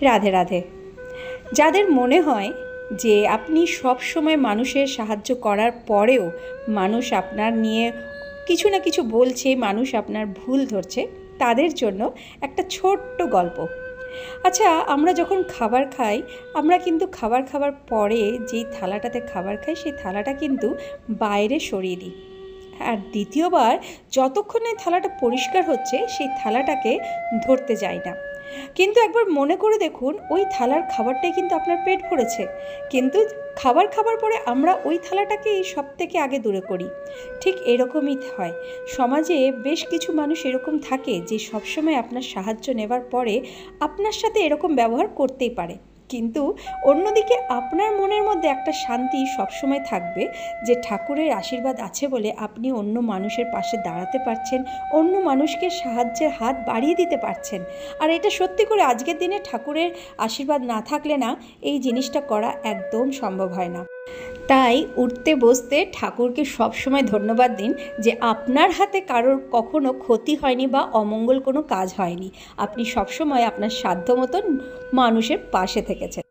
রাধে রাধে। যাদের মনে হয় যে আপনি সব সময় মানুষের সাহায্য করার পরেও মানুষ আপনার নিয়ে কিছু না কিছু বলছে, মানুষ আপনার ভুল ধরছে, তাদের জন্য একটা ছোট্ট গল্প। আচ্ছা, আমরা যখন খাবার খাই, আমরা কিন্তু খাবার খাওয়ার পরে যেই থালাটাতে খাবার খাই সেই থালাটা কিন্তু বাইরে সরিয়ে দিই। আর দ্বিতীয়বার যতক্ষণ এই থালাটা পরিষ্কার হচ্ছে সেই থালাটাকে ধরতে যাই না। কিন্তু একবার মনে করে দেখুন, ওই থালার খাবারটাই কিন্তু আপনার পেট ভরেছে, কিন্তু খাবার খাবার পরে আমরা ওই থালাটাকেই সব থেকে আগে দূরে করি। ঠিক এরকমই হয় সমাজে। বেশ কিছু মানুষ এরকম থাকে যে সবসময় আপনার সাহায্য নেবার পরে আপনার সাথে এরকম ব্যবহার করতেই পারে, কিন্তু অন্যদিকে আপনার মনের মধ্যে একটা শান্তি সবসময় থাকবে যে ঠাকুরের আশীর্বাদ আছে বলে আপনি অন্য মানুষের পাশে দাঁড়াতে পারছেন, অন্য মানুষকে সাহায্যের হাত বাড়িয়ে দিতে পারছেন। আর এটা সত্যি করে আজকের দিনে ঠাকুরের আশীর্বাদ না থাকলে না এই জিনিসটা করা একদম সম্ভব হয় না। তাই উঠতে বসতে ঠাকুরকে সবসময় ধন্যবাদ দিন যে আপনার হাতে কারোর কখনো ক্ষতি হয়নি বা অমঙ্গল কোনো কাজ হয়নি। আপনি সবসময় আপনার সাধ্য মতন মানুষের পাশে থেকেছেন।